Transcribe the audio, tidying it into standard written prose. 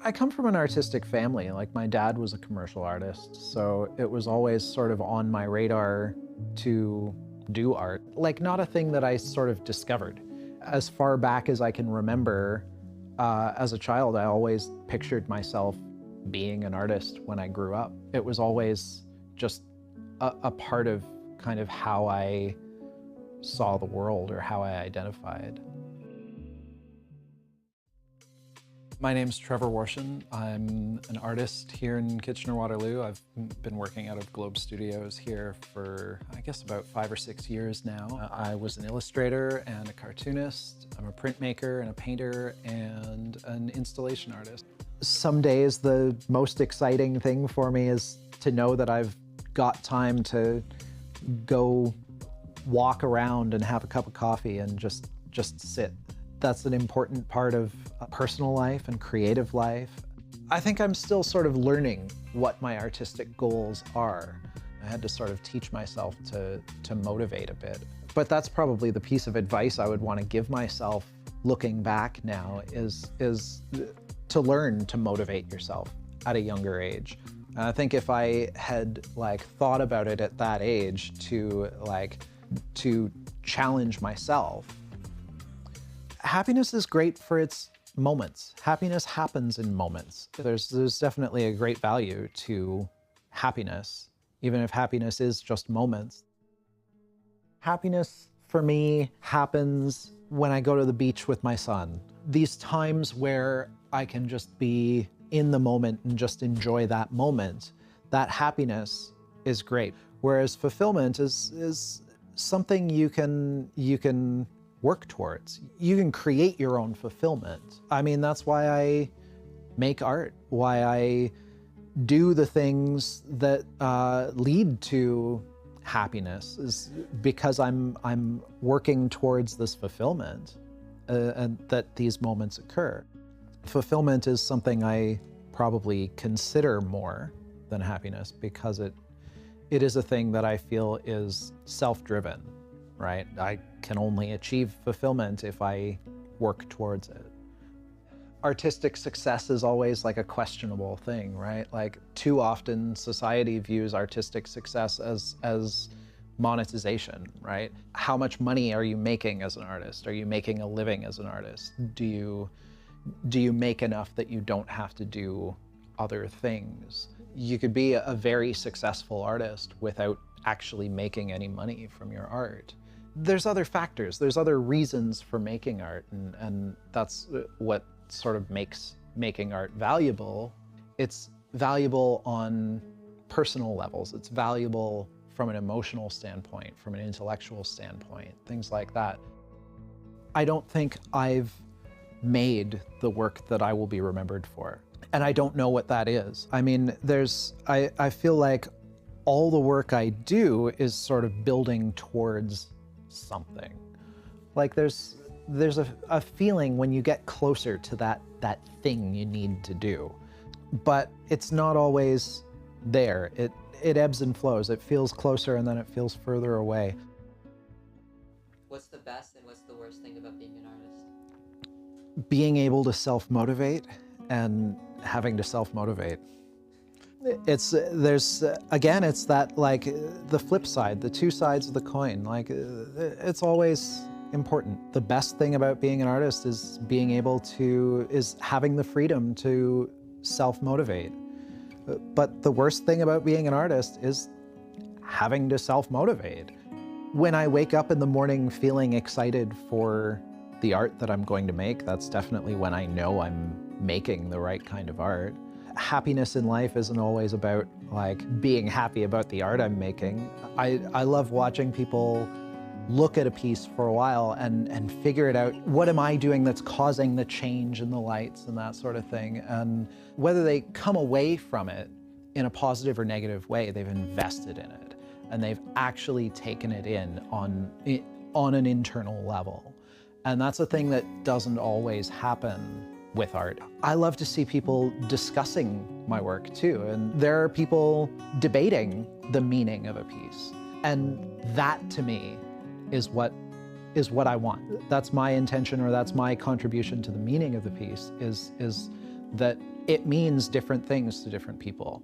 I come from an artistic family. Like, my dad was a commercial artist, so it was always sort of on my radar to do art. Like, not a thing that I sort of discovered. As far back as I can remember, as a child, I always pictured myself being an artist when I grew up. It was always just a part of kind of how I saw the world or how I identified. My name's Trevor Warshin. I'm an artist here in Kitchener-Waterloo. I've been working out of Globe Studios here for, I guess, about 5 or 6 years now. I was an illustrator and a cartoonist. I'm a printmaker and a painter and an installation artist. Some days the most exciting thing for me is to know that I've got time to go walk around and have a cup of coffee and just sit. That's an important part of personal life and creative life. I think I'm still sort of learning what my artistic goals are. I had to sort of teach myself to motivate a bit. But that's probably the piece of advice I would want to give myself looking back now is to learn to motivate yourself at a younger age. And I think if I had thought about it at that age to challenge myself. Happiness is great for its moments. Happiness happens in moments. There's definitely a great value to happiness, even if happiness is just moments. Happiness for me happens when I go to the beach with my son. These times where I can just be in the moment and just enjoy that moment, that happiness is great. Whereas fulfillment is something you can work towards. You can create your own fulfillment. I mean, that's why I make art, why I do the things that lead to happiness, is because I'm working towards this fulfillment and that these moments occur. Fulfillment is something I probably consider more than happiness because it is a thing that I feel is self-driven. Right? I can only achieve fulfillment if I work towards it. Artistic success is always like a questionable thing, right? Like, too often society views artistic success as monetization, right? How much money are you making as an artist? Are you making a living as an artist? Do you make enough that you don't have to do other things? You could be a very successful artist without actually making any money from your art. There's other factors, there's other reasons for making art, and that's what sort of makes making art valuable. It's valuable on personal levels. It's valuable from an emotional standpoint, from an intellectual standpoint, things like that. I don't think I've made the work that I will be remembered for, and I don't know what that is. I mean, I feel like all the work I do is sort of building towards something. Like, there's a feeling when you get closer to that thing you need to do, but it's not always there. It ebbs and flows. It feels closer and then it feels further away. What's the best and what's the worst thing about being an artist? Being able to self-motivate and having to self-motivate. It's that, like, the flip side, the two sides of the coin. Like, it's always important. The best thing about being an artist is having the freedom to self-motivate. But the worst thing about being an artist is having to self-motivate. When I wake up in the morning feeling excited for the art that I'm going to make, that's definitely when I know I'm making the right kind of art. Happiness in life isn't always about being happy about the art I'm making. I love watching people look at a piece for a while and figure it out. What am I doing that's causing the change in the lights and that sort of thing? And whether they come away from it in a positive or negative way, they've invested in it and they've actually taken it in on an internal level. And that's a thing that doesn't always happen with art. I love to see people discussing my work too, and there are people debating the meaning of a piece. And that, to me, is what I want. That's my intention, or that's my contribution to the meaning of the piece, is that it means different things to different people.